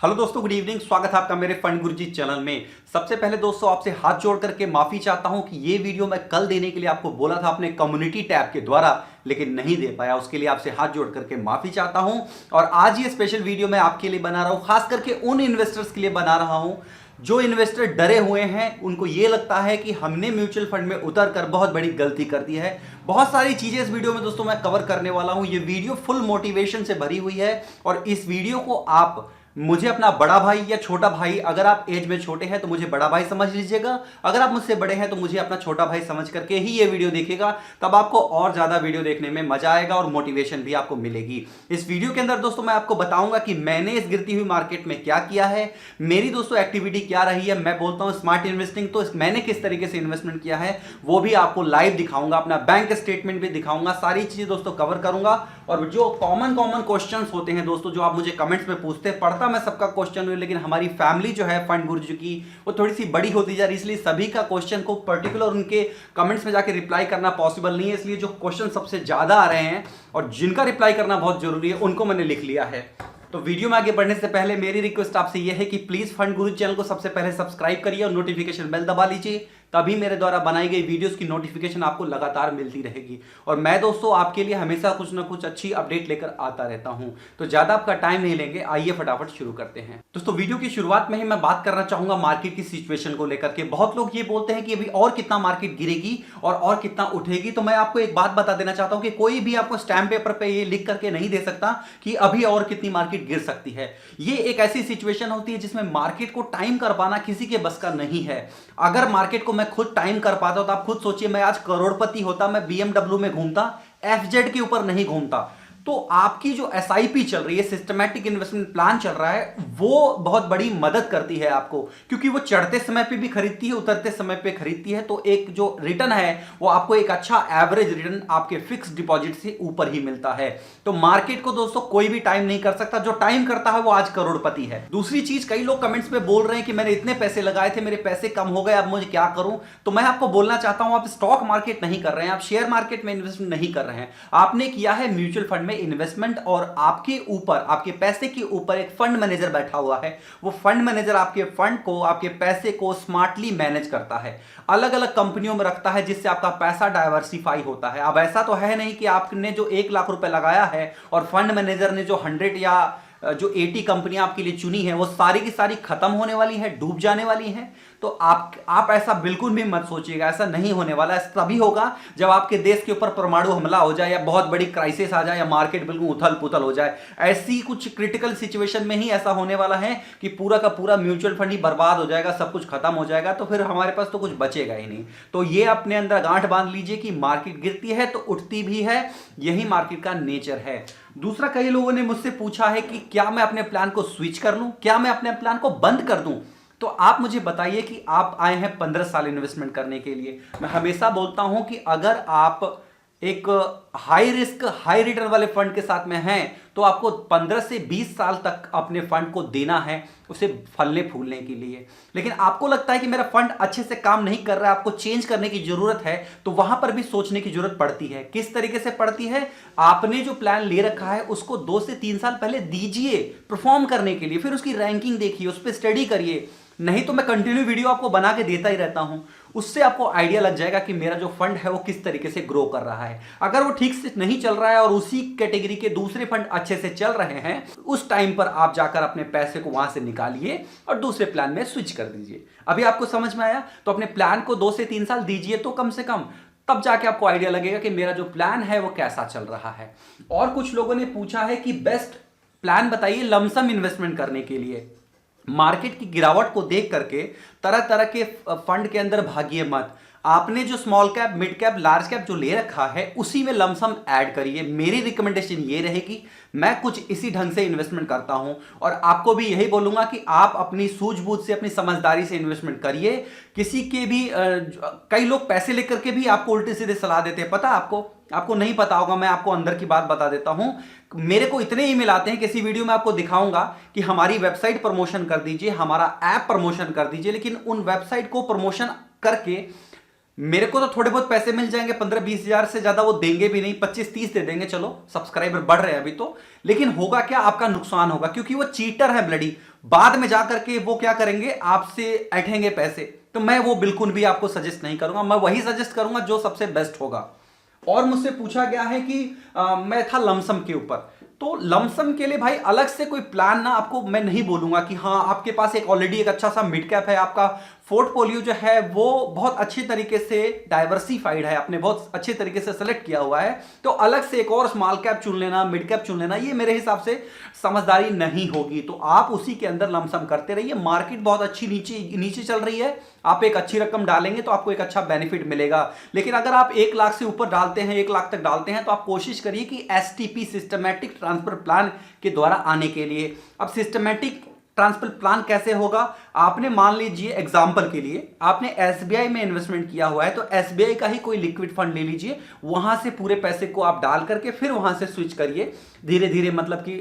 Hello दोस्तों, good evening. स्वागत है आपका मेरे फंड गुरुजी चैनल में। सबसे पहले दोस्तों आपसे हाथ जोड़ करके माफी चाहता हूं कि ये वीडियो मैं कल देने के लिए आपको बोला था अपने कम्युनिटी टैब के द्वारा, लेकिन नहीं दे पाया। उसके लिए आपसे हाथ जोड़ करके माफी चाहता हूं। और आज ये स्पेशल वीडियो मैं आपके लिए बना रहा हूं, खास करके उन इन्वेस्टर्स के लिए बना रहा हूं जो इन्वेस्टर डरे हुए हैं। उनको ये लगता है कि हमने म्यूचुअल फंड में उतर कर बहुत बड़ी गलती कर दी है। बहुत सारी चीजें इस वीडियो में दोस्तों मैं कवर करने वाला हूं। ये वीडियो फुल मोटिवेशन से भरी हुई है और इस वीडियो को आप मुझे अपना बड़ा भाई या छोटा भाई, अगर आप एज में छोटे हैं तो मुझे बड़ा भाई समझ लीजिएगा, अगर आप मुझसे बड़े हैं तो मुझे अपना छोटा भाई समझ करके ही ये वीडियो देखिएगा। तब आपको और ज्यादा वीडियो देखने में मजा आएगा और मोटिवेशन भी आपको मिलेगी। इस वीडियो के अंदर दोस्तों मैं आपको बताऊंगा कि मैंने इस गिरती हुई मार्केट में क्या किया है, मेरी दोस्तों एक्टिविटी क्या रही है। मैं बोलता हूं स्मार्ट इन्वेस्टिंग, तो मैंने किस तरीके से इन्वेस्टमेंट किया है वो भी आपको लाइव दिखाऊंगा, अपना बैंक स्टेटमेंट भी दिखाऊंगा। सारी चीजें दोस्तों कवर करूंगा। और जो कॉमन क्वेश्चंस होते हैं दोस्तों, जो आप मुझे कमेंट्स में पूछते हैं, पढ़ता मैं सबका क्वेश्चन हूं, लेकिन हमारी फैमिली जो है फंड गुरुजी की वो थोड़ी सी बड़ी होती जा रही है, इसलिए सभी का क्वेश्चन को पर्टिकुलर उनके कमेंट्स में जाके रिप्लाई करना पॉसिबल नहीं है। इसलिए जो क्वेश्चन सबसे ज्यादा आ रहे हैं और जिनका रिप्लाई करना बहुत जरूरी है उनको मैंने लिख लिया है। तो वीडियो में आगे बढ़ने से पहले मेरी रिक्वेस्ट आपसे यह है कि प्लीज फंड गुरु चैनल को सबसे पहले सब्सक्राइब करिए और नोटिफिकेशन बेल दबा लीजिए, तभी मेरे द्वारा बनाई गई वीडियोस की नोटिफिकेशन आपको लगातार मिलती रहेगी। और मैं दोस्तों आपके लिए हमेशा कुछ ना कुछ अच्छी अपडेट लेकर आता रहता हूं। तो ज्यादा आपका टाइम नहीं लेंगे, आइए फटाफट शुरू करते हैं। दोस्तों वीडियो की शुरुआत में ही मैं बात करना चाहूंगा मार्केट की सिचुएशन को लेकर के। बहुत लोग ये बोलते हैं कि अभी और कितना मार्केट गिरेगी और कितना उठेगी। तो मैं आपको एक बात बता देना चाहता हूं कि कोई भी आपको स्टैम्प पेपर पे ये लिख करके नहीं दे सकता कि अभी और कितनी मार्केट गिर सकती है। ये एक ऐसी सिचुएशन होती है जिसमें मार्केट को टाइम कर पाना किसी के बस का नहीं है। अगर मार्केट को मैं खुद टाइम कर पाता तो आप खुद सोचिए, मैं आज करोड़पति होता, मैं बीएमडब्ल्यू में घूमता, एफजेड के ऊपर नहीं घूमता। तो आपकी जो एसआईपी चल रही है, सिस्टमैटिक इन्वेस्टमेंट प्लान चल रहा है, वो बहुत बड़ी मदद करती है आपको, क्योंकि वो चढ़ते समय पे भी खरीदती है, उतरते समय पे खरीदती है। तो एक जो रिटर्न है वो आपको एक अच्छा एवरेज रिटर्न आपके फिक्स डिपॉजिट से ऊपर ही मिलता है। तो मार्केट को दोस्तों कोई भी टाइम नहीं कर सकता, जो टाइम करता है वो आज करोड़पति है। दूसरी चीज, कई लोग कमेंट्स में बोल रहे हैं कि मैंने इतने पैसे लगाए थे, मेरे पैसे कम हो गए, अब मुझे क्या करूं। तो मैं आपको बोलना चाहता हूं, आप स्टॉक मार्केट नहीं कर रहे हैं, आप शेयर मार्केट में इन्वेस्टमेंट नहीं कर रहे हैं, आपने किया है म्यूचुअल फंड में इन्वेस्टमेंट। और आपके ऊपर, आपके पैसे के ऊपर एक फंड मैनेजर बैठा हुआ है। वो फंड मैनेजर आपके फंड को, आपके पैसे को स्मार्टली मैनेज करता है, अलग अलग कंपनियों में रखता है, जिससे आपका पैसा डाइवर्सिफाई होता है। अब ऐसा तो है नहीं कि आपने जो 1 लाख रुपए लगाया है और फंड मैनेजर ने जो 100 या जो 80 कंपनियां आपके लिए चुनी है वो सारी की सारी खत्म होने वाली है, डूब जाने वाली हैं। तो आप ऐसा बिल्कुल भी मत सोचिएगा, ऐसा नहीं होने वाला है। तभी होगा जब आपके देश के ऊपर परमाणु हमला हो जाए या बहुत बड़ी क्राइसिस आ जाए या मार्केट बिल्कुल उथल पुथल हो जाए। ऐसी कुछ क्रिटिकल सिचुएशन में ही ऐसा होने वाला है कि पूरा का पूरा म्यूचुअल फंड ही बर्बाद हो जाएगा, सब कुछ खत्म हो जाएगा, तो फिर हमारे पास तो कुछ बचेगा ही नहीं। तो ये अपने अंदर गांठ बांध लीजिए कि मार्केट गिरती है तो उठती भी है, यही मार्केट का नेचर है। दूसरा, कई लोगों ने मुझसे पूछा है कि क्या मैं अपने प्लान को स्विच कर लूं, क्या मैं अपने प्लान को बंद कर दूं। तो आप मुझे बताइए कि आप आए हैं 15 साल इन्वेस्टमेंट करने के लिए। मैं हमेशा बोलता हूं कि अगर आप एक हाई रिस्क हाई रिटर्न वाले फंड के साथ में हैं तो आपको 15 से 20 साल तक अपने फंड को देना है, उसे फलने फूलने के लिए। लेकिन आपको लगता है कि मेरा फंड अच्छे से काम नहीं कर रहा है, आपको चेंज करने की जरूरत है, तो वहां पर भी सोचने की जरूरत पड़ती है। किस तरीके से पड़ती है? आपने जो प्लान ले रखा है उसको 2 से 3 साल पहले दीजिए परफॉर्म करने के लिए, फिर उसकी रैंकिंग देखिए, उस पर स्टडी करिए। नहीं तो मैं कंटिन्यू वीडियो आपको बना के देता ही रहता हूं, उससे आपको आइडिया लग जाएगा कि मेरा जो फंड है वो किस तरीके से ग्रो कर रहा है। अगर वो ठीक से नहीं चल रहा है और उसी कैटेगरी के दूसरे फंड अच्छे से चल रहे हैं, उस टाइम पर आप जाकर अपने पैसे को वहां से निकालिए और दूसरे प्लान में स्विच कर दीजिए। अभी आपको समझ में आया? तो अपने प्लान को 2 से 3 साल दीजिए तो कम से कम, तब जाके आपको आइडिया लगेगा कि मेरा जो प्लान है वो कैसा चल रहा है। और कुछ लोगों ने पूछा है कि बेस्ट प्लान बताइए लमसम इन्वेस्टमेंट करने के लिए। मार्केट की गिरावट को देख करके तरह तरह के फंड के अंदर भागिए मत। आपने जो small cap, mid cap, large cap जो ले रखा है उसी में लमसम ऐड करिए। मेरी रिकमेंडेशन ये रहेगी, मैं कुछ इसी ढंग से इन्वेस्टमेंट करता हूं और आपको भी यही बोलूंगा कि आप अपनी सूझबूझ से, अपनी समझदारी से इन्वेस्टमेंट करिए। किसी के भी कई लोग पैसे लेकर के भी आपको उल्टे सीधे सलाह देते हैं, पता आपको नहीं पता होगा। मैं आपको अंदर की बात बता देता हूं। मेरे को इतने ईमेल आते हैं, किसी वीडियो में आपको दिखाऊंगा कि हमारी वेबसाइट प्रमोशन कर दीजिए, हमारा ऐप प्रमोशन कर दीजिए, लेकिन उन वेबसाइट को प्रमोशन करके मेरे को तो थोड़े बहुत पैसे मिल जाएंगे, 15-20 हजार से ज्यादा वो देंगे भी नहीं, 25-30 दे देंगे, चलो सब्सक्राइबर बढ़ रहे हैं अभी तो। लेकिन होगा क्या, आपका नुकसान होगा, क्योंकि वो चीटर है ब्लडी। बाद में जाकर के वो क्या करेंगे, आपसे ऐंठेंगे पैसे। तो मैं वो बिल्कुल भी आपको सजेस्ट नहीं करूंगा, मैं वही सजेस्ट करूंगा जो सबसे बेस्ट होगा। और मुझसे पूछा गया है कि मैं था लमसम के ऊपर, तो लमसम के लिए भाई अलग से कोई प्लान ना आपको मैं नहीं बोलूंगा कि हाँ आपके पास एक ऑलरेडी एक अच्छा सा मिड कैप है, आपका पोर्टफोलियो जो है वो बहुत अच्छी तरीके से डाइवर्सिफाइड है, आपने बहुत अच्छे तरीके से सेलेक्ट किया हुआ है, तो अलग से एक और स्मॉल कैप चुन लेना, मिड कैप चुन लेना, ये मेरे हिसाब से समझदारी नहीं होगी। तो आप उसी के अंदर लमसम करते रहिए। मार्केट बहुत अच्छी नीचे नीचे चल रही है, आप एक अच्छी रकम डालेंगे तो आपको एक अच्छा बेनिफिट मिलेगा। लेकिन अगर आप 1 लाख से ऊपर डालते हैं, 1 लाख तक डालते हैं, तो आप कोशिश करिए कि एसटीपी सिस्टमैटिक ट्रांसफर प्लान के द्वारा आने के लिए। अब सिस्टमैटिक ट्रांसफर प्लान कैसे होगा, आपने मान लीजिए एग्जांपल के लिए आपने एसबीआई में इन्वेस्टमेंट किया हुआ है, तो एसबीआई का ही कोई लिक्विड फंड ले लीजिए, वहां से पूरे पैसे को आप डाल करके फिर वहां से स्विच करिए धीरे धीरे, मतलब कि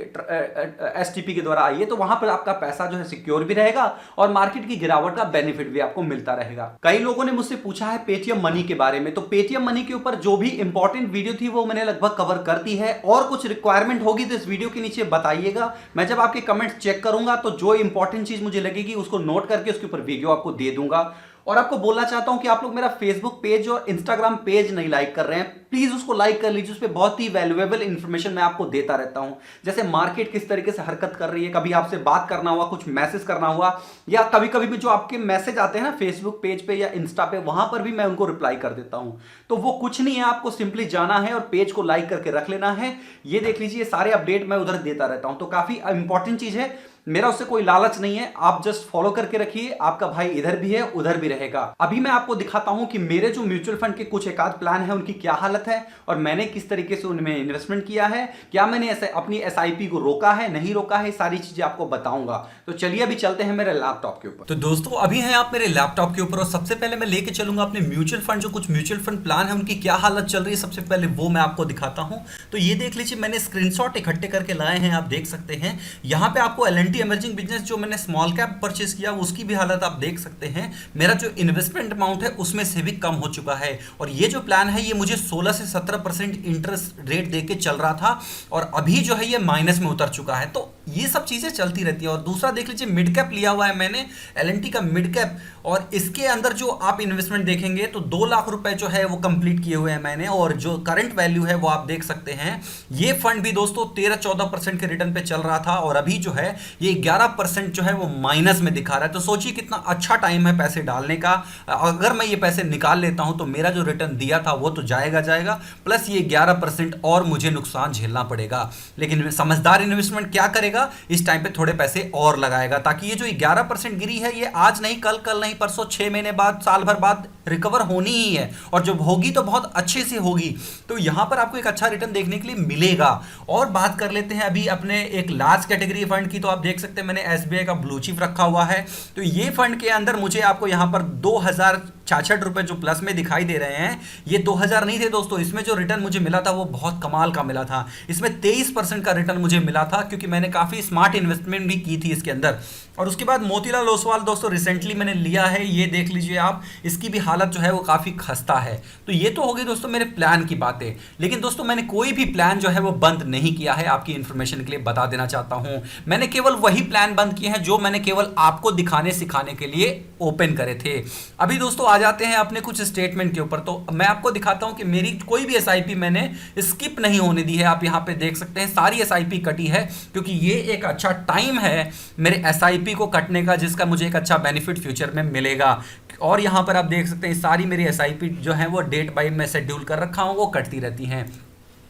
एसटीपी के द्वारा आइए, तो वहां पर आपका पैसा जो है सिक्योर भी रहेगा और मार्केट की गिरावट का बेनिफिट भी आपको मिलता रहेगा। कई लोगों ने मुझसे पूछा है पेटीएम मनी के बारे में, तो पेटीएम मनी के ऊपर जो भी इंपॉर्टेंट वीडियो थी वो मैंने लगभग कवर कर दी है, और कुछ रिक्वायरमेंट होगी तो इस वीडियो के नीचे बताइएगा, मैं जब आपके कमेंट चेक करूंगा तो जो इंपॉर्टेंट चीज मुझे लगेगी उसको नोट करके उसके ऊपर वीडियो आपको दे दूंगा। और आपको बोलना चाहता हूं कि आप लोग मेरा फेसबुक पेज और इंस्टाग्राम पेज नहीं लाइक कर रहे हैं, प्लीज उसको लाइक कर लीजिए, उस पर बहुत ही वैल्यूएबल इंफॉर्मेशन मैं आपको देता रहता हूं, जैसे मार्केट किस तरीके से हरकत कर रही है, कभी आपसे बात करना हुआ, कुछ मैसेज करना हुआ, या कभी कभी भी जो आपके मैसेज आते हैं ना फेसबुक पेज पे या इंस्टा पे, वहां पर भी मैं उनको रिप्लाई कर देता हूं। तो वो कुछ नहीं है, आपको सिंपली जाना है और पेज को लाइक करके रख लेना है। ये देख लीजिए सारे अपडेट मैं उधर देता रहता हूं, तो काफी इंपॉर्टेंट चीज है, मेरा उससे कोई लालच नहीं है, आप जस्ट फॉलो करके रखिए, आपका भाई इधर भी है उधर भी रहेगा। अभी मैं आपको दिखाता हूं कि मेरे जो म्यूचुअल फंड के कुछ एकाध प्लान है उनकी क्या हालत है और मैंने किस तरीके से उनमें इन्वेस्टमेंट किया है, क्या मैंने ऐसे अपनी एसआईपी को रोका है नहीं रोका है, सारी चीजें आपको बताऊंगा। तो चलिए अभी चलते हैं मेरे लैपटॉप के ऊपर। तो दोस्तों अभी हैं आप मेरे लैपटॉप के ऊपर और सबसे पहले मैं लेके चलूंगा अपने म्यूचुअल फंड, जो कुछ म्यूचुअल फंड प्लान है उनकी क्या हालत चल रही है, सबसे पहले वो मैं आपको दिखाता हूं। तो ये देख लीजिए मैंने स्क्रीनशॉट इकट्ठे करके लाए हैं, आप देख सकते हैं यहां पे आपको एलएनटी इमर्जिंग बिजनेस जो मैंने स्मॉल कैप परचेस किया उसकी भी हालत आप देख सकते हैं। मेरा जो इन्वेस्टमेंट अमाउंट है उसमें से भी कम हो चुका है, और ये जो प्लान है ये मुझे 16 से 17% इंटरेस्ट रेट देके चल रहा था और अभी जो है ये माइनस में उतर चुका है। तो ये सब चीजें चलती रहती है। और दूसरा देख लीजिए मिड कैप लिया हुआ है मैंने, एलएनटी का मिड कैप, और इसके अंदर जो आप इन्वेस्टमेंट देखेंगे तो 2 लाख रुपए जो है वो कंप्लीट किए हुए हैं मैंने, और जो करंट वैल्यू है वो आप देख सकते हैं। ये फंड भी दोस्तों 13-14% के रिटर्न पे चल रहा था और अभी जो है ये 11% जो है वो माइनस में दिखा रहा है। तो सोचिए कितना अच्छा टाइम है पैसे डालने का। अगर मैं ये पैसे निकाल लेता हूं तो मेरा जो रिटर्न दिया था वो तो जाएगा, प्लस ये 11% और मुझे नुकसान झेलना पड़ेगा। लेकिन समझदार इन्वेस्टमेंट क्या करेगा, इस टाइम पे थोड़े पैसे और लगाएगा, ताकि ये जो 11% गिरी है ये आज नहीं कल नहीं परसों, 6 महीने बाद, साल भर बाद रिकवर होनी ही है, और जब होगी तो बहुत अच्छे से होगी। तो यहां पर आपको एक अच्छा रिटर्न देखने के लिए मिलेगा। और बात कर लेते हैं अभी अपने एक लार्ज कैटेगरी फंड की। तो आप देख सकते हैं मैंने एसबीआई का ब्लू चिप रखा हुआ है। तो ये फंड के अंदर मुझे आपको यहां पर 2066 रुपए जो प्लस में दिखाई दे रहे हैं, ये 2000 नहीं थे दोस्तों, इसमें जो रिटर्न मुझे मिला था वो बहुत कमाल का मिला था। इसमें 23% का रिटर्न मुझे मिला था, क्योंकि मैंने काफी स्मार्ट इन्वेस्टमेंट भी की थी इसके अंदर। और उसके बाद मोतीलाल ओसवाल दोस्तों रिसेंटली मैंने लिया है, ये देख लीजिए आप, इसकी भी हालत जो है वो काफी खस्ता है। तो ये तो हो गई दोस्तों मेरे प्लान की बातें। लेकिन दोस्तों मैंने कोई भी प्लान जो है वो बंद नहीं किया है, आपकी इंफॉर्मेशन के लिए बता देना चाहता हूं। मैंने केवल वही प्लान बंद किए हैं जो मैंने केवल आपको दिखाने सिखाने के लिए ओपन करे थे। अभी दोस्तों आ जाते हैं अपने कुछ स्टेटमेंट के ऊपर। तो मैं आपको दिखाता हूं कि मेरी कोई भी एसआईपी मैंने स्किप नहीं होने दी है। आप यहां पे देख सकते हैं सारी एसआईपी कटी है, क्योंकि ये एक अच्छा टाइम है मेरे एसआईपी को कटने का, जिसका मुझे एक अच्छा बेनिफिट फ्यूचर में मिलेगा। और यहां पर आप देख सकते हैं सारी मेरी एसआईपी जो है वो डेट बाय मैं शेड्यूल कर रखा हूं, वो कटती रहती हैं।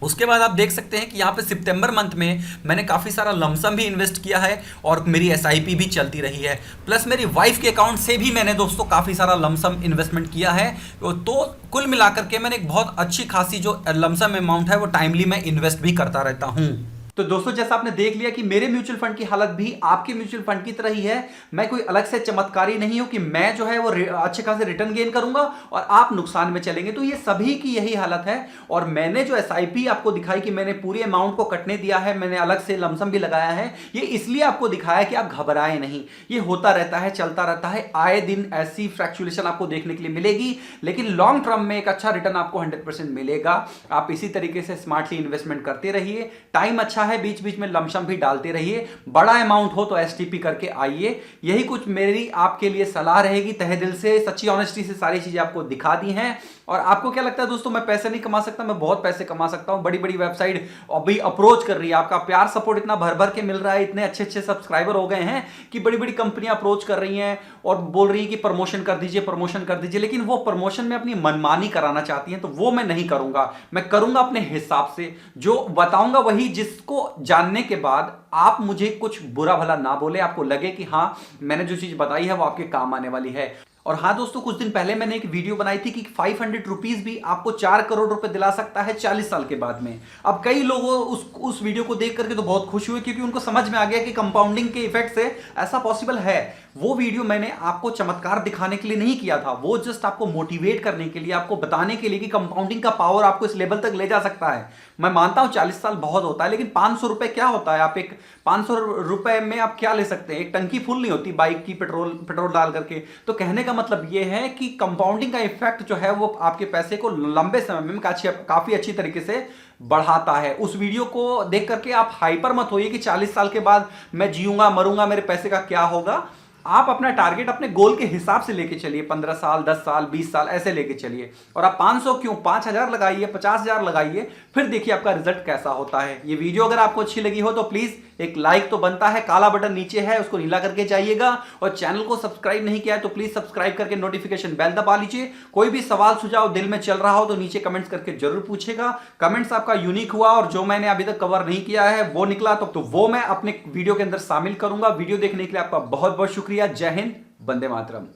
उसके बाद आप देख सकते हैं कि यहाँ पे सितंबर मंथ में मैंने काफ़ी सारा लमसम भी इन्वेस्ट किया है और मेरी एसआईपी भी चलती रही है। प्लस मेरी वाइफ के अकाउंट से भी मैंने दोस्तों काफ़ी सारा लमसम इन्वेस्टमेंट किया है। तो कुल मिलाकर के मैंने एक बहुत अच्छी खासी जो लमसम अमाउंट है वो टाइमली मैं इन्वेस्ट भी करता रहता हूँ। तो दोस्तों जैसा आपने देख लिया कि मेरे म्यूचुअल फंड की हालत भी आपके म्यूचुअल फंड की तरह ही है। मैं कोई अलग से चमत्कारी नहीं हूं कि मैं जो है वो अच्छे खासे रिटर्न गेन करूंगा और आप नुकसान में चलेंगे। तो ये सभी की यही हालत है। और मैंने जो एसआईपी आपको दिखाई कि मैंने पूरे अमाउंट को कटने दिया है, मैंने अलग से लमसम भी लगाया है, ये इसलिए आपको दिखाया कि आप घबराए नहीं। ये होता रहता है, चलता रहता है, आए दिन ऐसी फ्रैक्चुलेशन आपको देखने के लिए मिलेगी, लेकिन लॉन्ग टर्म में एक अच्छा रिटर्न आपको 100% मिलेगा। आप इसी तरीके से स्मार्टली इन्वेस्टमेंट करते रहिए। टाइम अच्छा है बीच बीच में लमसम भी डालते रहिए, बड़ा अमाउंट हो तो एसटीपी करके आइए। यही कुछ मेरी आपके लिए सलाह रहेगी, तहे दिल से सच्ची ऑनेस्टी से सारी चीजें आपको दिखा दी हैं। और आपको क्या लगता है दोस्तों, मैं पैसे नहीं कमा सकता? मैं बहुत पैसे कमा सकता हूं। बड़ी बड़ी वेबसाइट अभी अप्रोच कर रही है, आपका प्यार सपोर्ट इतना भर भर के मिल रहा है, इतने अच्छे अच्छे सब्सक्राइबर हो गए हैं कि बड़ी बड़ी कंपनियां अप्रोच कर रही हैं और बोल रही है कि प्रमोशन कर दीजिए, प्रमोशन कर दीजिए। लेकिन वो प्रमोशन में अपनी मनमानी कराना चाहती हैं, तो वो मैं नहीं करूंगा। मैं करूंगा अपने हिसाब से, जो बताऊंगा वही, जिसको जानने के बाद आप मुझे कुछ बुरा भला ना बोले, आपको लगे कि हाँ मैंने जो चीज बताई है वो आपके काम आने वाली है। और हाँ दोस्तों, कुछ दिन पहले मैंने एक वीडियो बनाई थी कि 500 रुपीज भी आपको 4 करोड़ रुपए दिला सकता है 40 साल के बाद में। अब कई लोगों उस वीडियो को देख करके तो बहुत खुश हुए, क्योंकि उनको समझ में आ गया कि कंपाउंडिंग के इफेक्ट से ऐसा पॉसिबल है। वो वीडियो मैंने आपको चमत्कार दिखाने के लिए नहीं किया था, वो जस्ट आपको मोटिवेट करने के लिए, आपको बताने के लिए कि कंपाउंडिंग का पावर आपको इस लेवल तक ले जा सकता है। मैं मानता हूं 40 साल बहुत होता है, लेकिन 500 रुपए क्या होता है? आप एक 500 रुपए में आप क्या ले सकते हैं? एक टंकी फुल नहीं होती बाइक की पेट्रोल डाल करके। तो कहने का मतलब ये है कि कंपाउंडिंग का इफेक्ट जो है वो आपके पैसे को लंबे समय में काफी अच्छी तरीके से बढ़ाता है। उस वीडियो को देख करके आप हाइपर मत होइए कि 40 साल के बाद मैं जीऊंगा मरूंगा, मेरे पैसे का क्या होगा। आप अपना टारगेट अपने गोल के हिसाब से लेके चलिए, 15 साल 10 साल 20 साल ऐसे लेके चलिए। और आप 500 क्यों, 5000 लगाइए, 50,000 लगाइए, फिर देखिए आपका रिजल्ट कैसा होता है। ये वीडियो अगर आपको अच्छी लगी हो तो प्लीज एक लाइक तो बनता है, काला बटन नीचे है उसको नीला करके जाइएगा। और चैनल को सब्सक्राइब नहीं किया है तो प्लीज सब्सक्राइब करके नोटिफिकेशन बेल दबा लीजिए। कोई भी सवाल सुझाव दिल में चल रहा हो तो नीचे कमेंट्स करके जरूर पूछेगा। कमेंट्स आपका यूनिक हुआ और जो मैंने अभी तक कवर नहीं किया है वो निकला तो वो मैं अपने वीडियो के अंदर शामिल करूंगा। वीडियो देखने के लिए आपका बहुत बहुत शुक्रिया। जय हिंद, वंदे मातरम।